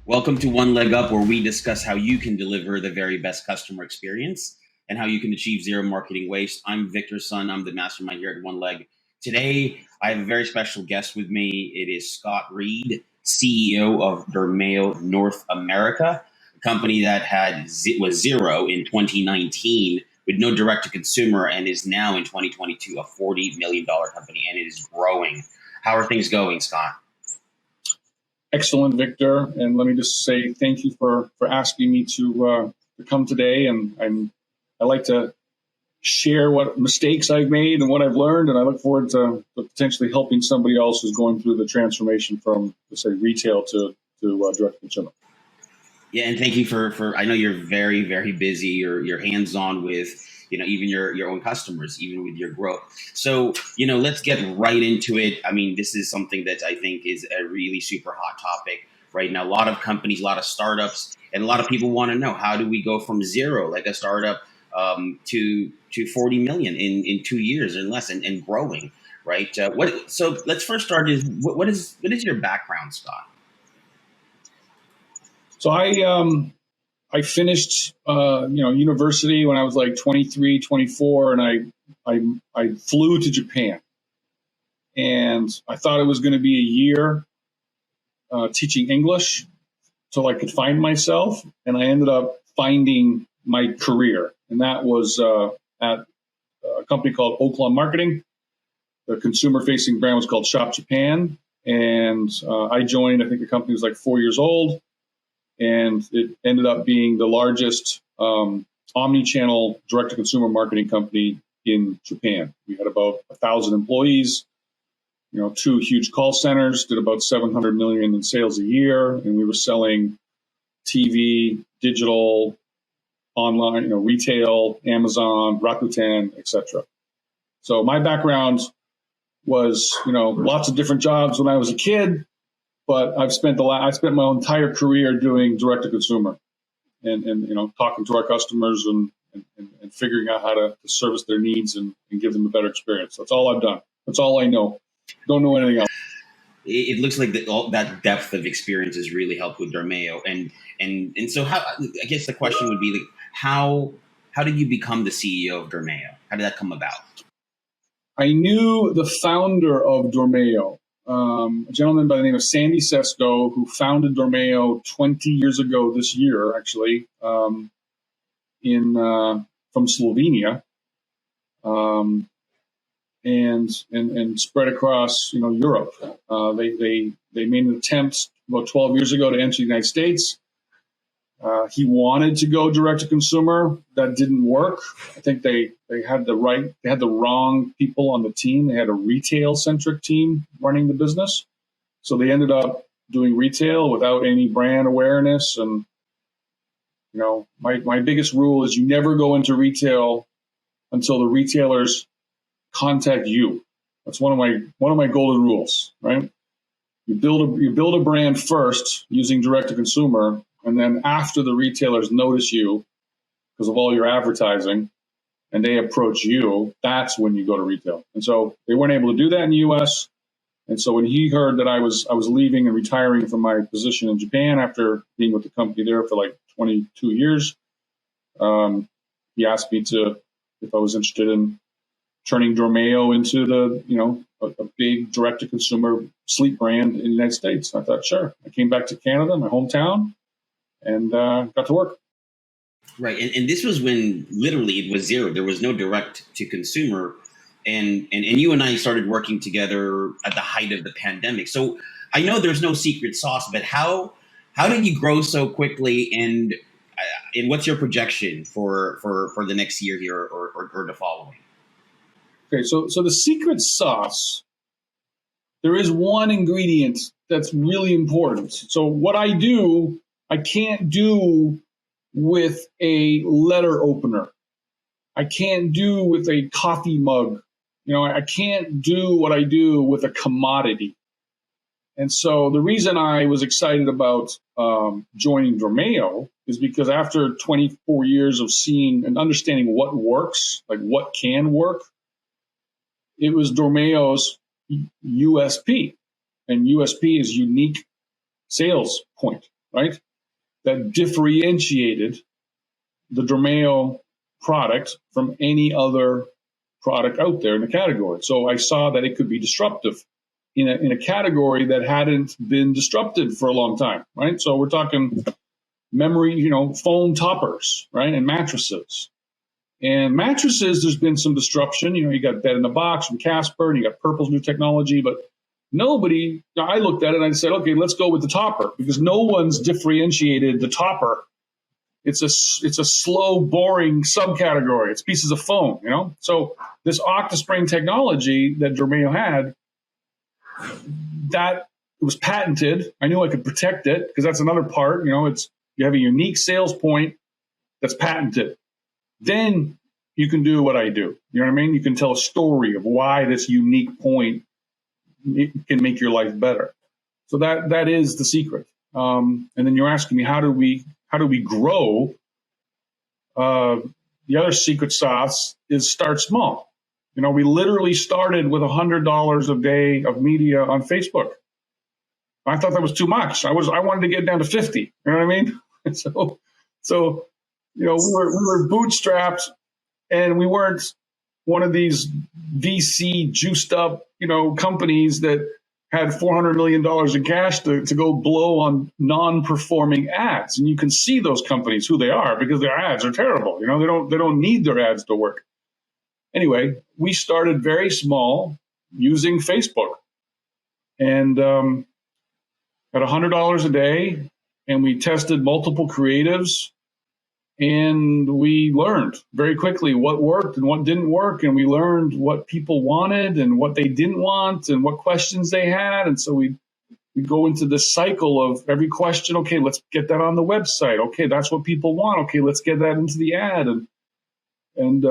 Welcome to OneLeg Up, where we discuss how you can deliver the very best customer experience and how you can achieve zero marketing waste. I'm Victor Sun. I'm the mastermind here at OneLeg. Today, I have a very special guest with me. It is Scott Reid, CEO of Dormeo North America, a company that was zero in 2019 with no direct-to-consumer and is now in 2022 a $40 million company, and it is growing. How are things going, Scott? Excellent, Victor. And let me just say thank you for asking me to come today. And I like to share what mistakes I've made and what I've learned. And I look forward to potentially helping somebody else who's going through the transformation from, let's say, retail to direct consumer. Yeah, and thank you for I know you're very, very busy. You're hands-on with, even your own customers, even with your growth. So, let's get right into it. I mean, this is something that I think is a really super hot topic right now. A lot of companies, a lot of startups, and a lot of people want to know, how do we go from zero, like a startup, to 40 million in 2 years or less and growing, right? So let's first start is what is your background, Scott? So I finished university when I was like 23, 24, and I flew to Japan. And I thought it was going to be a year teaching English so I could find myself. And I ended up finding my career. And that was at a company called Oaklawn Marketing. The consumer-facing brand was called Shop Japan. And I joined, I think the company was like 4 years old. And it ended up being the largest omni-channel direct-to-consumer marketing company in Japan. We had about 1,000 employees, 2 huge call centers, did about $700 million in sales a year, and we were selling TV, digital, online, retail, Amazon, Rakuten, etc. So my background was, lots of different jobs when I was a kid. But I spent my entire career doing direct to consumer, and talking to our customers and figuring out how to service their needs and give them a better experience. That's all I've done. That's all I know. Don't know anything else. It looks like all that depth of experience has really helped with Dormeo, and so how, I guess the question would be, like, how did you become the CEO of Dormeo? How did that come about? I knew the founder of Dormeo. A gentleman by the name of Sandy Sesko, who founded Dormeo 20 years ago this year, actually, from Slovenia, and spread across Europe. They made an attempt about 12 years ago to enter the United States. He wanted to go direct to consumer. That didn't work. I think they had the wrong people on the team. They had a retail centric team running the business. So they ended up doing retail without any brand awareness. And, my biggest rule is you never go into retail until the retailers contact you. That's one of my golden rules, right? You build a brand first using direct to consumer. And then after the retailers notice you because of all your advertising and they approach you, that's when you go to retail. And so they weren't able to do that in the US. And so when he heard that I was leaving and retiring from my position in Japan after being with the company there for like 22 years, he asked me if I was interested in turning Dormeo into a big direct to consumer sleep brand in the United States. I thought, sure. I came back to Canada, my hometown, and got to work. Right, and this was when literally it was zero. There was no direct to consumer, and you and I started working together at the height of the pandemic. So I know there's no secret sauce, but how did you grow so quickly, and what's your projection for the next year here or the following? Okay, so the secret sauce, there is one ingredient that's really important. So what I do, I can't do with a letter opener. I can't do with a coffee mug. I can't do what I do with a commodity. And so the reason I was excited about joining Dormeo is because after 24 years of seeing and understanding what works, like what can work, it was Dormeo's USP. And USP is unique sales point. right? That differentiated the Dormeo product from any other product out there in the category. So I saw that it could be disruptive in a category that hadn't been disrupted for a long time, right? So we're talking memory, foam toppers, right? And mattresses. And mattresses, there's been some disruption. You got Bed in a Box from Casper, and you got Purple's new technology, but I looked at it and I said, okay, let's go with the topper, because no one's differentiated the topper. It's a slow, boring subcategory. It's pieces of foam, So this OctaSpring technology that Dormeo had, that was patented. I knew I could protect it, because that's another part. You have a unique sales point that's patented. Then you can do what I do. You know what I mean? You can tell a story of why this unique point can make your life better. So that is the secret. And then you're asking me, how do we grow? The other secret sauce is start small. We literally started with $100 a day of media on Facebook. I thought that was too much. I wanted to get down to 50. You know what I mean? So we were bootstrapped, and we weren't one of these VC juiced up, companies that had $400 million in cash to go blow on non-performing ads. And you can see those companies who they are, because their ads are terrible. They don't need their ads to work. Anyway, we started very small using Facebook, and at $100 a day, and we tested multiple creatives, and we learned very quickly what worked and what didn't work, and we learned what people wanted and what they didn't want and what questions they had. And so we go into this cycle of every question. Okay, let's get that on the website. Okay, that's what people want. Okay, let's get that into the ad. And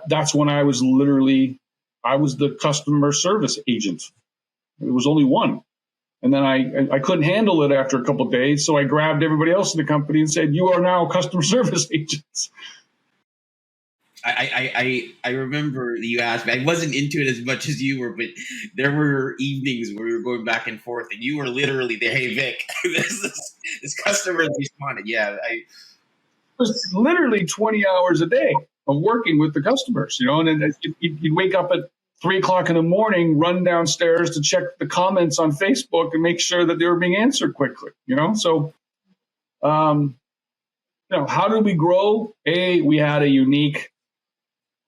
that's when I was the customer service agent. It was only one. And then I couldn't handle it after a couple of days, so I grabbed everybody else in the company and said, "You are now customer service agents." I remember you asked me. I wasn't into it as much as you were, but there were evenings where we were going back and forth, and you were literally there. Hey, Vic, this customer responded. Yeah, it was literally 20 hours a day of working with the customers, and then you'd wake up at 3:00 in the morning, run downstairs to check the comments on Facebook and make sure that they were being answered quickly, So, how did we grow? We had a unique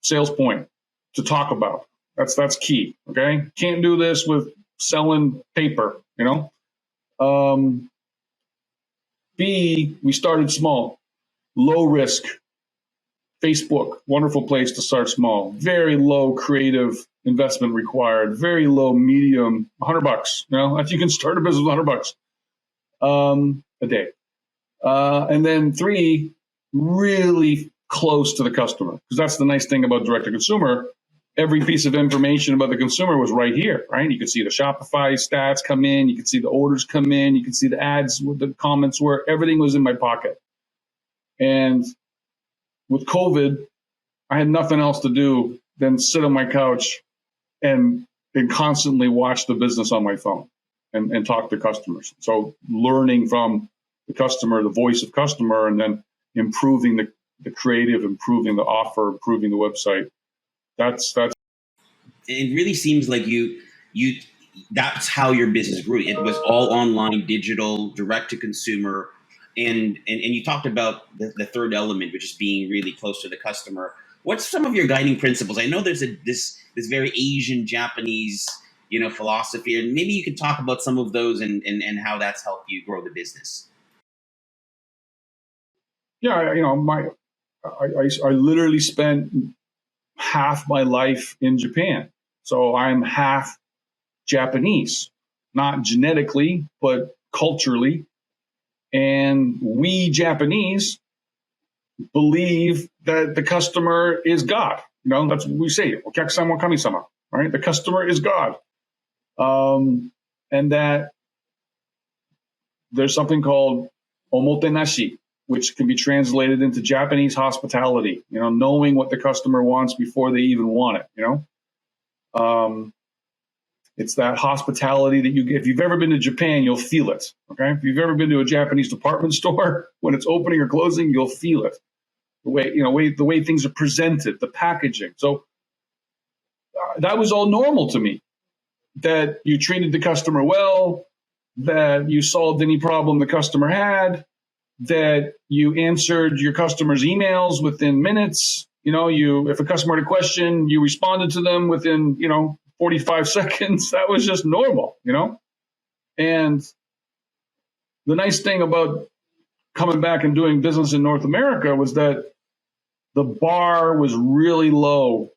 sales point to talk about. That's key. Okay. Can't do this with selling paper, B, we started small, low risk. Facebook, wonderful place to start small. Very low creative investment required. Very low medium, $100. If you can start a business with $100 a day. And then 3, really close to the customer, because that's the nice thing about direct to consumer. Every piece of information about the consumer was right here, right? You could see the Shopify stats come in. You could see the orders come in. You could see the ads, what the comments were. Everything was in my pocket. And with COVID, I had nothing else to do than sit on my couch and constantly watch the business on my phone and talk to customers. So learning from the customer, the voice of customer, and then improving the creative, improving the offer, improving the website. That's. It really seems like you that's how your business grew. It was all online, digital, direct to consumer. And you talked about the third element, which is being really close to the customer. What's some of your guiding principles? I know there's this very Asian, Japanese, philosophy, and maybe you could talk about some of those and how that's helped you grow the business. Yeah, I literally spent half my life in Japan, so I'm half Japanese, not genetically, but culturally. And we Japanese believe that the customer is God. That's what we say. Okyaku-sama, kami-sama, right? The customer is God. And that there's something called omotenashi, which can be translated into Japanese hospitality, knowing what the customer wants before they even want it, It's that hospitality that you get. If you've ever been to Japan, you'll feel it. Okay. If you've ever been to a Japanese department store, when it's opening or closing, you'll feel it. The way things are presented, the packaging. So that was all normal to me. That you treated the customer well, that you solved any problem the customer had, that you answered your customers' emails within minutes. If a customer had a question, you responded to them within, 45 seconds. That was just normal, And the nice thing about coming back and doing business in North America was that the bar was really low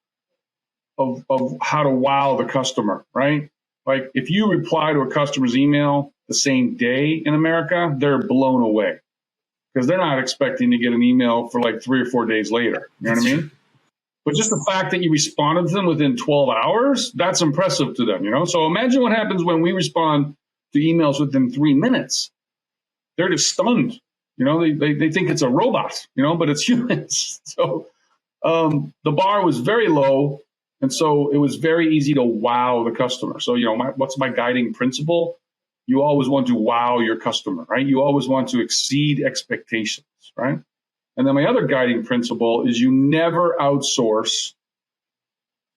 of how to wow the customer, right? Like if you reply to a customer's email the same day in America, they're blown away because they're not expecting to get an email for like 3 or 4 days later. You know what I mean? But just the fact that you responded to them within 12 hours, that's impressive to them, So imagine what happens when we respond to emails within 3 minutes. They're just stunned. They think it's a robot, but it's humans. So the bar was very low. And so it was very easy to wow the customer. So, what's my guiding principle? You always want to wow your customer, right? You always want to exceed expectations, right? And then my other guiding principle is you never outsource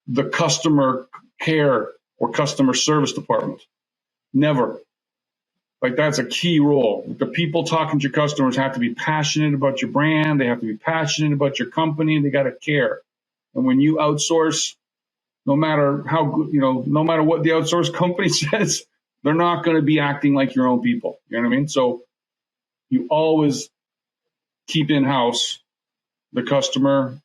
the customer care or customer service department. Never. Like that's a key role. The people talking to your customers have to be passionate about your brand. They have to be passionate about your company. They got to care. And when you outsource, no matter how good, no matter what the outsourced company says, they're not going to be acting like your own people. You know what I mean? So you always keep in-house the customer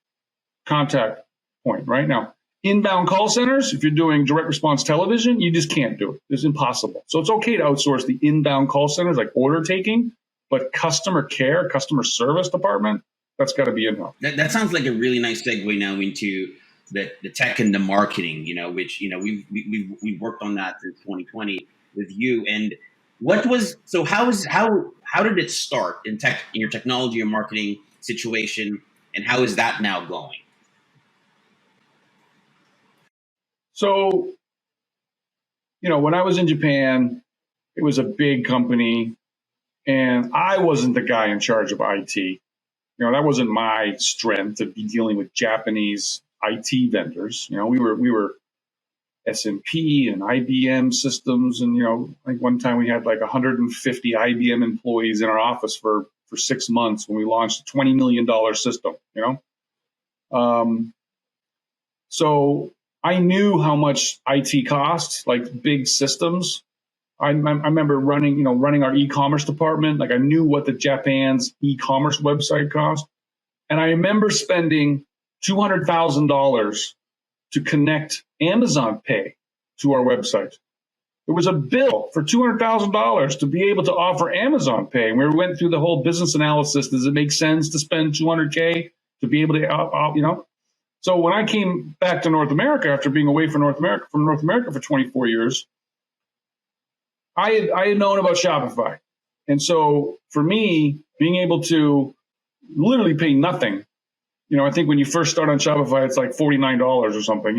contact point. Right now, inbound call centers, if you're doing direct response television, you just can't do it. It's impossible. So it's okay to outsource the inbound call centers like order taking, but customer care, customer service department, that's got to be in-house. That sounds like a really nice segue now into the tech and the marketing, which, we've worked on that since 2020 with you. And how did it start in your technology and marketing situation? And how is that now going? So, when I was in Japan, it was a big company and I wasn't the guy in charge of IT. That wasn't my strength to be dealing with Japanese IT vendors. We were S&P and IBM systems. And, I think one time we had like 150 IBM employees in our office for 6 months when we launched a $20 million system, So I knew how much IT costs, like big systems. I remember running our e-commerce department. Like I knew what the Japan's e-commerce website cost. And I remember spending $200,000 to connect Amazon Pay to our website. There was a bill for $200,000 to be able to offer Amazon Pay. And we went through the whole business analysis. Does it make sense to spend $200K to be able to, So when I came back to North America after being away from North America for 24 years, I had known about Shopify. And so for me, being able to literally pay nothing, I think when you first start on Shopify, it's like $49 or something,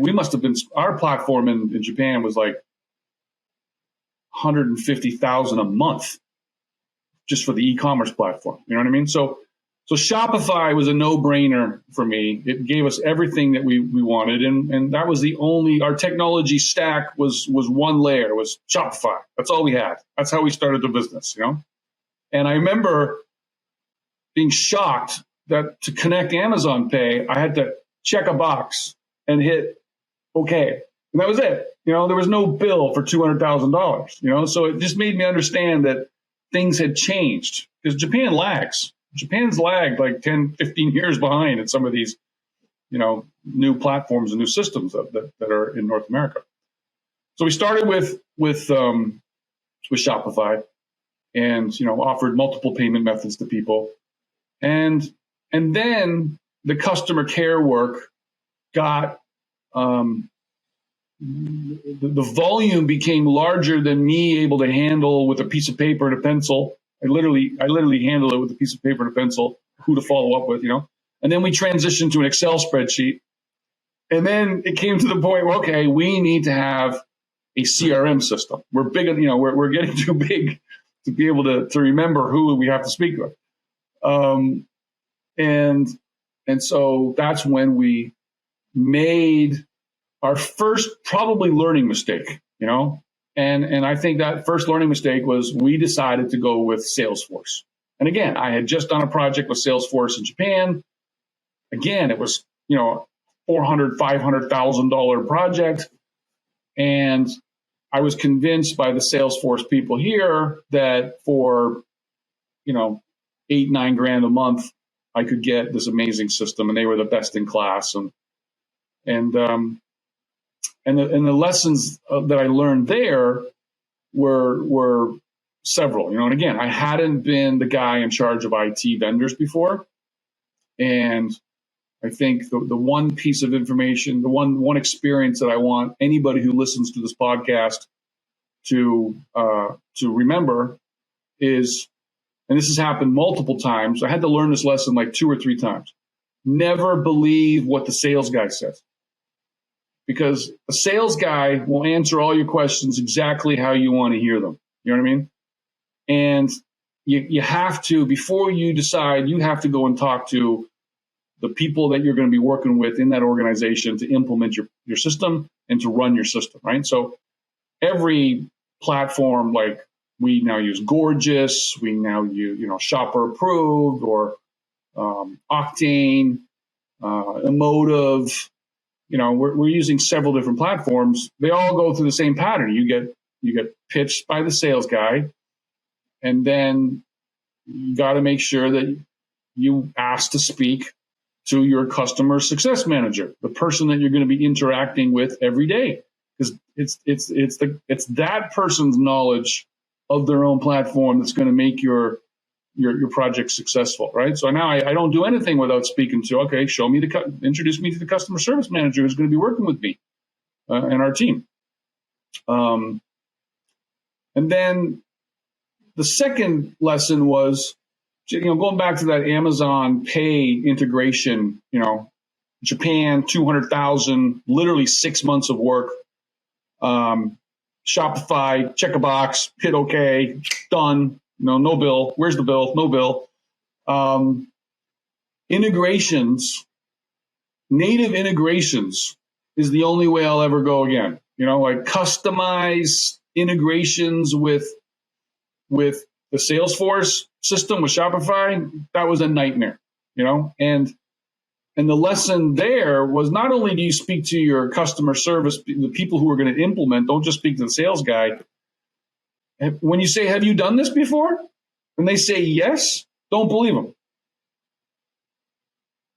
we must have been, our platform in Japan was like $150,000 a month just for the e-commerce platform. You know what I mean? So Shopify was a no-brainer for me. It gave us everything that we wanted. And that was our technology stack was one layer, was Shopify. That's all we had. That's how we started the business, And I remember being shocked that to connect Amazon Pay, I had to check a box and hit OK. And that was it. There was no bill for $200,000, So it just made me understand that things had changed because Japan lags. Japan's lagged like 10, 15 years behind in some of these, new platforms and new systems that are in North America. So we started with Shopify and, offered multiple payment methods to people. And then the customer care work got, the volume became larger than me able to handle with a piece of paper and a pencil. I literally handled it with a piece of paper and a pencil, who to follow up with, And then we transitioned to an Excel spreadsheet. And then it came to the point where, okay, we need to have a CRM system. We're big, we're getting too big to be able to remember who we have to speak with. And so that's when we made our first probably learning mistake, and I think that first learning mistake was we decided to go with Salesforce. And again, I had just done a project with Salesforce in Japan. Again, it was, $400,000, $500,000 project. And I was convinced by the Salesforce people here that for, $8, $9 a month, I could get this amazing system, and they were the best in class. And the lessons that I learned there were several, and again, I hadn't been the guy in charge of IT vendors before. And I think the one piece of information, the one experience that I want anybody who listens to this podcast to remember is, and this has happened multiple times, I had to learn this lesson like 2 or 3 times. Never believe what the sales guy says. Because a sales guy will answer all your questions exactly how you want to hear them. You know what I mean? And you have to, before you decide, you have to go and talk to the people that you're going to be working with in that organization to implement your system and to run your system, right? So every platform, like we now use Gorgeous, we now use, Shopper Approved or Octane, Emotive. We're using several different platforms. They all go through the same pattern. You get pitched by the sales guy, and then you got to make sure that you ask to speak to your customer success manager, the person that you're going to be interacting with every day, because it's that person's knowledge of their own platform that's going to make your project successful, right? So now I don't do anything without speaking to, okay, introduce me to the customer service manager who's going to be working with me and our team. And then the second lesson was, going back to that Amazon Pay integration, Japan, 200,000, literally 6 months of work. Shopify, check a box, hit OK, done. No bill. Where's the bill? No bill. Integrations, native integrations is the only way I'll ever go again. Like customize integrations with the Salesforce system with Shopify, that was a nightmare, and the lesson there was not only do you speak to your customer service, the people who are going to implement, don't just speak to the sales guy. When you say, have you done this before? And they say yes, don't believe them.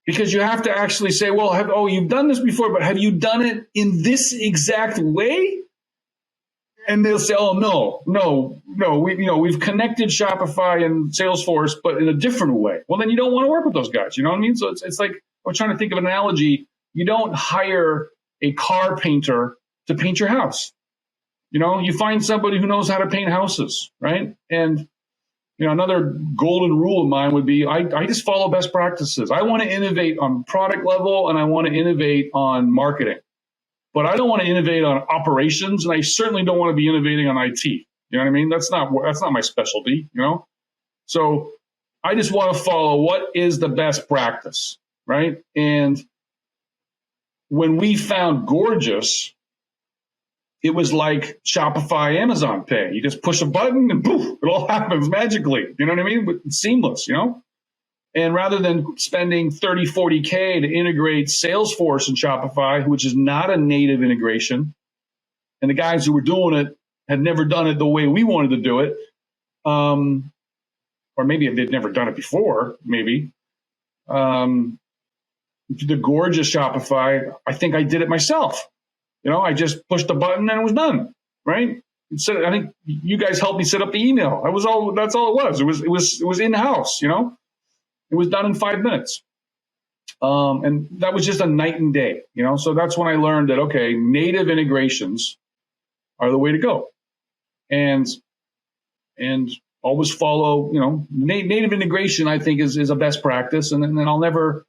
Because you have to actually say, well, you've done this before, but have you done it in this exact way? And they'll say, oh, no, we've connected Shopify and Salesforce, but in a different way. Well, then you don't want to work with those guys. You know what I mean? So it's like, I'm trying to think of an analogy. You don't hire a car painter to paint your house. You find somebody who knows how to paint houses, right? And, another golden rule of mine would be I just follow best practices. I want to innovate on product level and I want to innovate on marketing. But I don't want to innovate on operations, and I certainly don't want to be innovating on IT. You know what I mean? That's not my specialty, So I just want to follow what is the best practice, right? And when we found Gorgeous, it was like Shopify, Amazon Pay. You just push a button and poof, it all happens magically. You know what I mean? It's seamless, And rather than spending 30, 40K to integrate Salesforce and Shopify, which is not a native integration, and the guys who were doing it had never done it the way we wanted to do it, or maybe they'd never done it before, maybe. The Gorgeous Shopify, I think I did it myself. I just pushed a button and it was done, right? So I think you guys helped me set up the email. That's all it was. It was in-house, It was done in 5 minutes. And that was just a night and day, So that's when I learned that, okay, native integrations are the way to go. And always follow, native integration, I think is a best practice. And then I'll never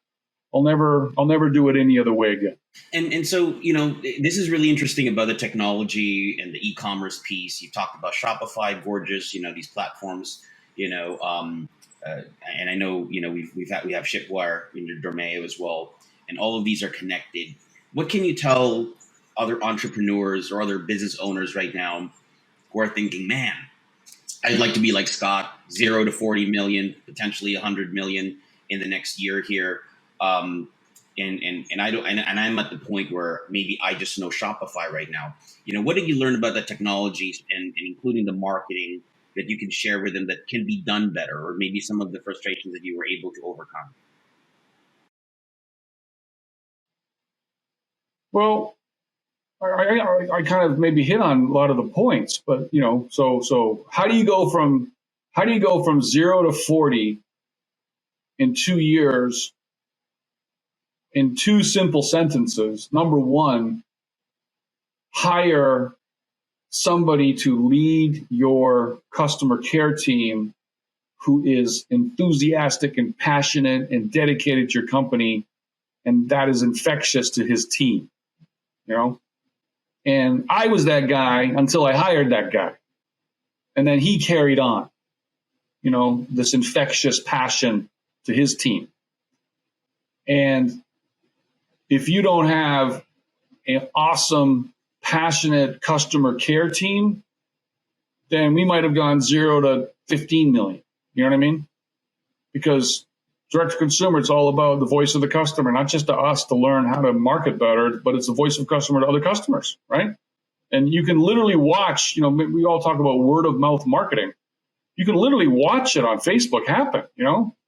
do it any other way again. And so, this is really interesting about the technology and the e-commerce piece. You talked about Shopify, Gorgeous, these platforms, you know, um, and I know, we have Shipwire in your Dormeo as well, and all of these are connected. What can you tell other entrepreneurs or other business owners right now who are thinking, man, I'd like to be like Scott, 0 to 40 million, potentially 100 million in the next year here. Um, and I don't, and I'm at the point where maybe I just know Shopify right now. What did you learn about the technologies and including the marketing that you can share with them that can be done better, or maybe some of the frustrations that you were able to overcome? Well, I kind of maybe hit on a lot of the points, but so how do you go from 0 to 40 in 2 years in two simple sentences? Number one, hire somebody to lead your customer care team who is enthusiastic and passionate and dedicated to your company, and that is infectious to his team. And I was that guy until I hired that guy. And then he carried on, this infectious passion to his team. And if you don't have an awesome, passionate customer care team, then we might have gone 0 to 15 million. You know what I mean? Because direct to consumer, it's all about the voice of the customer, not just to us to learn how to market better, but it's the voice of customer to other customers, right? And you can literally watch, we all talk about word of mouth marketing. You can literally watch it on Facebook happen.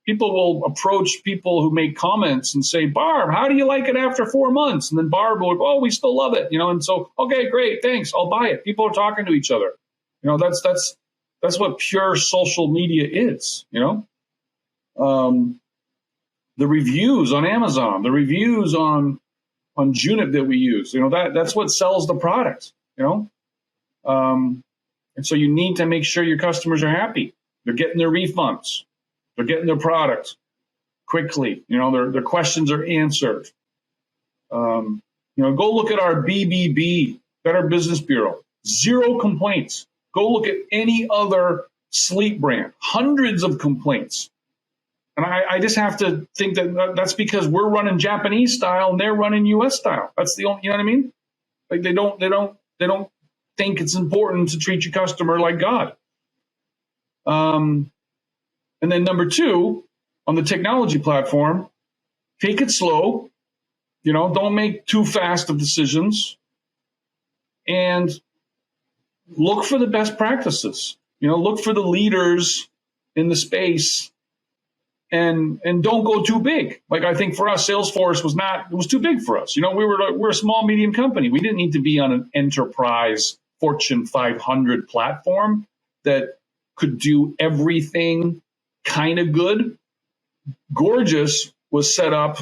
People will approach people who make comments and say, Barb, how do you like it after 4 months? And then Barb will go, oh, we still love it. And so, okay, great, thanks, I'll buy it. People are talking to each other. That's what pure social media is. The reviews on Amazon, the reviews on Junip that we use, that's what sells the product. And so you need to make sure your customers are happy. They're getting their refunds. They're getting their product quickly. Their questions are answered. Go look at our BBB, Better Business Bureau. 0 complaints. Go look at any other sleep brand. Hundreds of complaints. And I just have to think that that's because we're running Japanese style and they're running U.S. style. That's the only, you know what I mean? Like they don't think it's important to treat your customer like God. And then number 2, on the technology platform, take it slow. Don't make too fast of decisions, and look for the best practices. Look for the leaders in the space, and don't go too big. Like I think for us, Salesforce was too big for us. We're a small, medium company. We didn't need to be on an enterprise Fortune 500 platform that could do everything kind of good. Gorgeous was set up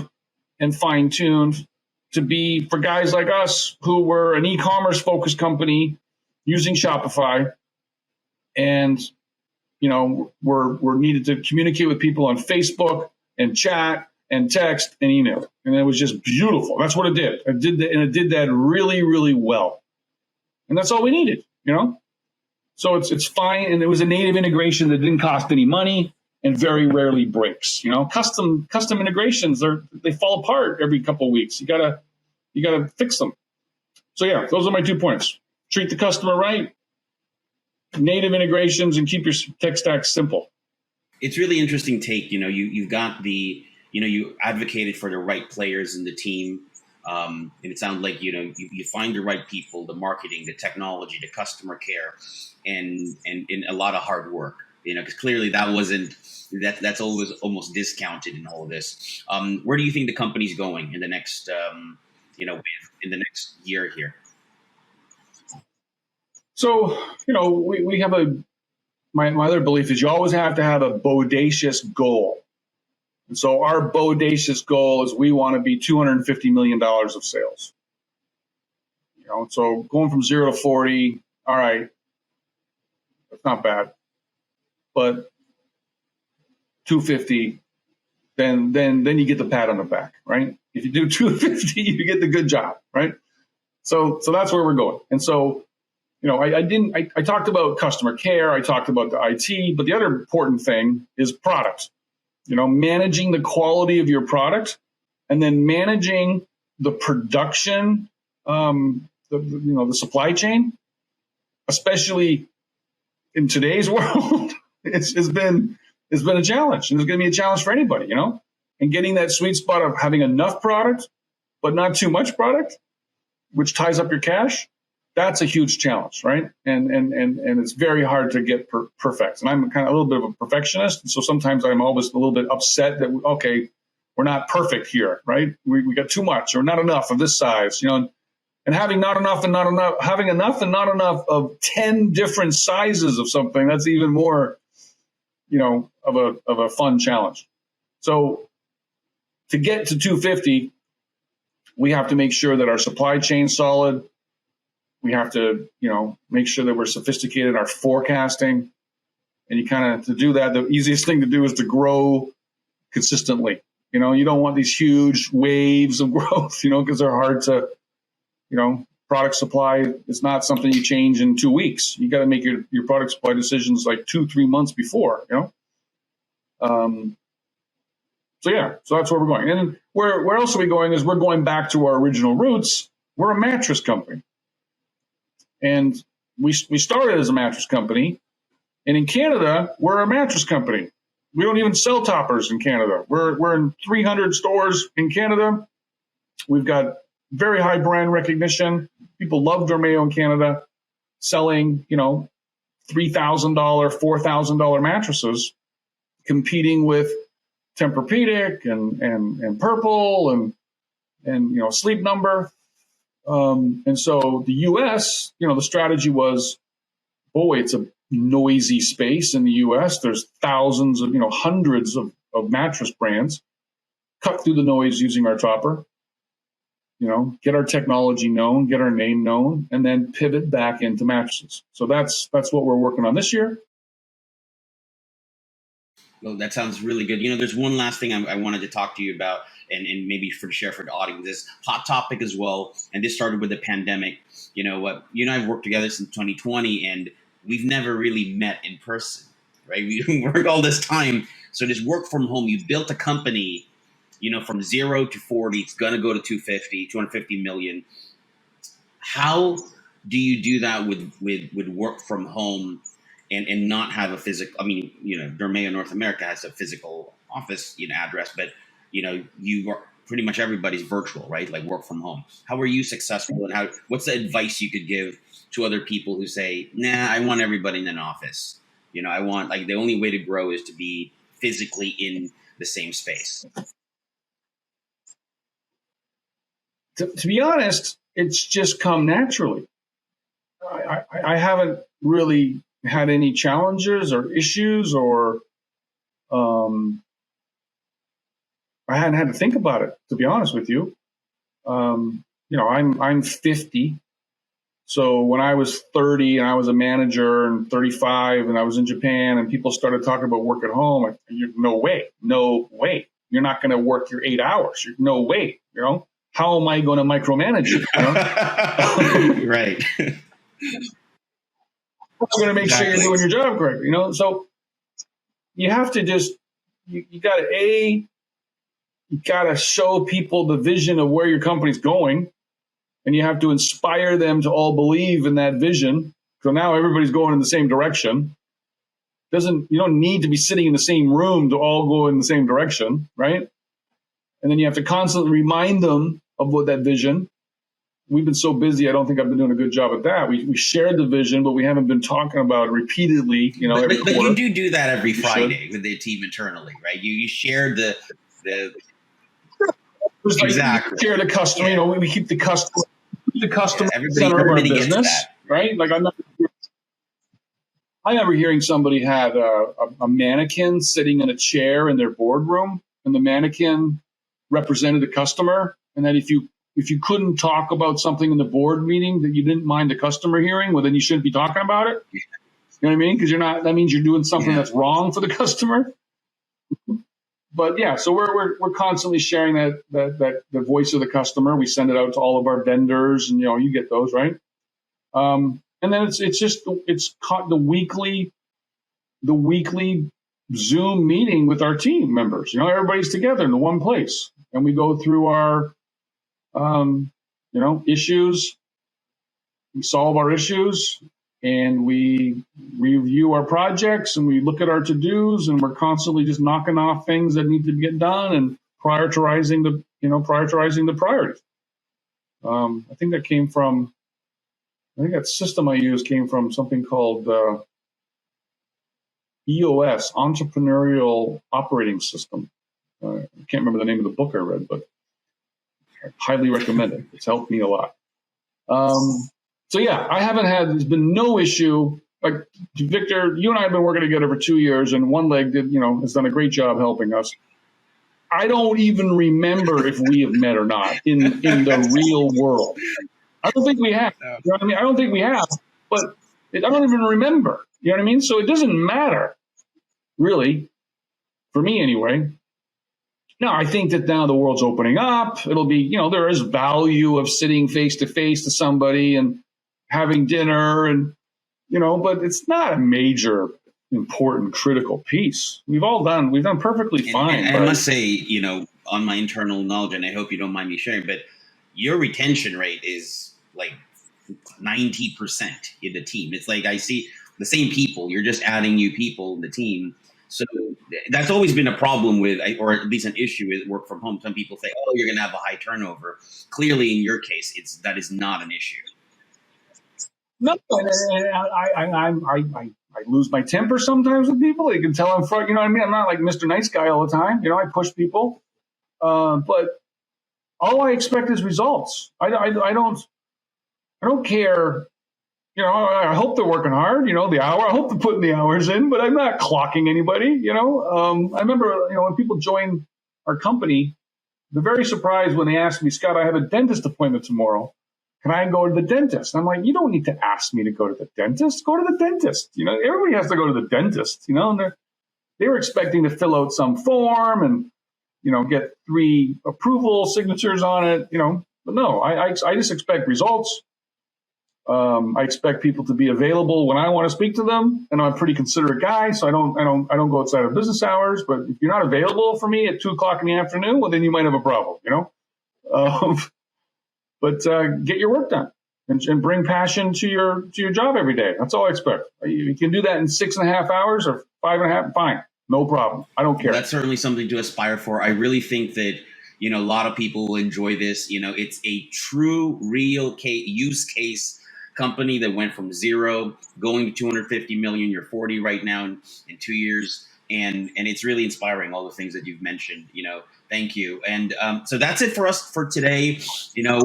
and fine-tuned to be for guys like us who were an e-commerce focused company using Shopify, and we're needed to communicate with people on Facebook and chat and text and email, and it was just beautiful. That's what it did. It did that really, really well, and that's all we needed. So it's fine, and it was a native integration that didn't cost any money and very rarely breaks. Custom integrations they fall apart every couple of weeks. You gotta fix them. So yeah, those are my 2 points. Treat the customer right, native integrations, and keep your tech stack simple. It's really interesting take. You've got you advocated for the right players in the team. And it sounds like you find the right people, the marketing, the technology, the customer care, and a lot of hard work. Because clearly that's always almost discounted in all of this. Where do you think the company's going in the next in the next year here? So we have my other belief is you always have to have a bodacious goal. And so our bodacious goal is we want to be $250 million of sales. So going from 0 to 40, all right, that's not bad. But 250, then you get the pat on the back, right? If you do 250, you get the good job, right? So that's where we're going. And so, I talked about customer care, I talked about the IT, but the other important thing is product. Managing the quality of your product, and then managing the production, the supply chain, especially in today's world, it's been a challenge, and it's going to be a challenge for anybody, and getting that sweet spot of having enough product, but not too much product, which ties up your cash. That's a huge challenge, right? And it's very hard to get perfect. And I'm kind of a little bit of a perfectionist, and so sometimes I'm always a little bit upset that we're not perfect here, right? We got too much or not enough of this size, and having not enough and not enough, having enough and not enough of 10 different sizes of something, that's even more, of a fun challenge. So to get to 250, we have to make sure that our supply chain's solid. We have to, make sure that we're sophisticated in our forecasting. And to do that, the easiest thing to do is to grow consistently. You don't want these huge waves of growth, because they're hard to, product supply is not something you change in 2 weeks. You got to make your product supply decisions like 2-3 months before, So that's where we're going. And where else are we going is we're going back to our original roots. We're a mattress company. And we started as a mattress company. And in Canada, we're a mattress company. We don't even sell toppers in Canada. We're in 300 stores in Canada. We've got very high brand recognition. People love Dormeo in Canada, selling, $3,000, $4,000 mattresses, competing with Tempur-Pedic and Purple and Sleep Number. And so the U.S., the strategy was, it's a noisy space in the U.S. There's thousands of, hundreds of mattress brands. Cut through the noise using our topper, get our technology known, get our name known, and then pivot back into mattresses. So that's what we're working on this year. Well, that sounds really good. There's one last thing I wanted to talk to you about, and maybe share for the audience, this hot topic as well. And this started with the pandemic. You and I have worked together since 2020, and we've never really met in person, right? We work all this time. So this work from home, you built a company, from 0 to 40, it's going to go to 250 million. How do you do that with work from home and not have a physical, Dormeo North America has a physical office, address, but, you are pretty much everybody's virtual, right? Like work from home. How were you successful, and what's the advice you could give to other people who say, nah, I want everybody in an office. I want, the only way to grow is to be physically in the same space. To be honest, it's just come naturally. I haven't really had any challenges or issues, or I hadn't had to think about it, to be honest with you. I'm 50. So when I was 30 and I was a manager, and 35 and I was in Japan and people started talking about work at home, no way. You're not going to work your 8 hours. No way. How am I going to micromanage you? Right. I'm going to make sure you're doing your job correctly. So you have to just, you got to show people the vision of where your company's going, and you have to inspire them to all believe in that vision. So now everybody's going in the same direction. You don't need to be sitting in the same room to all go in the same direction, right? And then you have to constantly remind them of what that vision. We've been so busy, I don't think I've been doing a good job at that. We shared the vision, but we haven't been talking about it repeatedly, every quarter. But you do that every Friday with the team internally, right? You share the exactly. Share the customer, yeah. We keep the customer Everybody center of our business, that. right? I remember hearing somebody had a mannequin sitting in a chair in their boardroom, and the mannequin represented the customer, and that if you couldn't talk about something in the board meeting that you didn't mind the customer hearing, well, then you shouldn't be talking about it. Yeah. You know what I mean? Because that means you're doing something that's wrong for the customer. but yeah, so we're constantly sharing that the voice of the customer. We send it out to all of our vendors, and you get those, right? And then it's caught the weekly Zoom meeting with our team members. Everybody's together in the one place, and we go through our issues. We solve our issues, and we review our projects, and we look at our to-dos, and we're constantly just knocking off things that need to get done and prioritizing the priorities. I think that system I use came from something called EOS, Entrepreneurial Operating System. I can't remember the name of the book I read, but I highly recommend it. It's helped me a lot. So yeah, there's been no issue. Like Victor, you and I have been working together for 2 years, and OneLeg has done a great job helping us. I don't even remember if we have met or not in the real world. I don't think we have. You know what I mean? I don't think we have, but I don't even remember. You know what I mean? So it doesn't matter, really, for me anyway. Now, I think that now the world's opening up. It'll be, there is value of sitting face to face to somebody and having dinner, and but it's not a major, important, critical piece. We've done perfectly fine. And I must say, on my internal knowledge, and I hope you don't mind me sharing, but your retention rate is like 90% in the team. It's like I see the same people. You're just adding new people in the team. So that's always been a problem with, or at least an issue with work from home. Some people say, "Oh, you're going to have a high turnover." Clearly, in your case, that is not an issue. No, I lose my temper sometimes with people. You can tell I'm front. You know what I mean? I'm not like Mr. Nice Guy all the time. I push people, but all I expect is results. I don't care. I hope they're working hard. The hour. I hope they're putting the hours in, but I'm not clocking anybody. I remember, when people join our company, they're very surprised when they ask me, "Scott, I have a dentist appointment tomorrow. Can I go to the dentist?" I'm like, "You don't need to ask me to go to the dentist. Go to the dentist." Everybody has to go to the dentist. And they were expecting to fill out some form and get 3 approval signatures on it. But no, I just expect results. I expect people to be available when I want to speak to them, and I'm a pretty considerate guy, so I don't go outside of business hours. But if you're not available for me at 2:00 in the afternoon, well, then you might have a problem. But get your work done and bring passion to your job every day. That's all I expect. You can do that in 6.5 hours or 5.5. Fine, no problem. I don't care. That's certainly something to aspire for. I really think that a lot of people will enjoy this. It's a true, real use case company that went from 0 going to 250 million. You're 40 right now in 2 years, and it's really inspiring, all the things that you've mentioned. Thank you. And so that's it for us for today.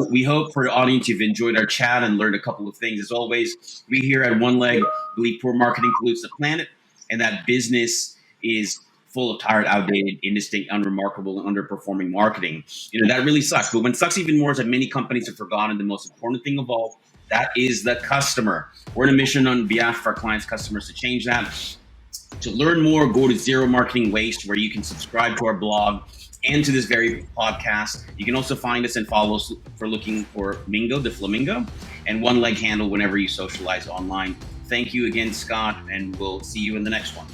We hope for the audience you've enjoyed our chat and learned a couple of things. As always, we here at OneLeg believe poor marketing pollutes the planet, and that business is full of tired, outdated, indistinct, unremarkable, and underperforming marketing. That really sucks. But what sucks even more is that many companies have forgotten the most important thing of all. That is the customer. We're on a mission on behalf of our clients' customers to change that. To learn more, go to Zero Marketing Waste, where you can subscribe to our blog and to this very podcast. You can also find us and follow us for looking for Mingo, the Flamingo, and OneLeg handle whenever you socialize online. Thank you again, Scott, and we'll see you in the next one.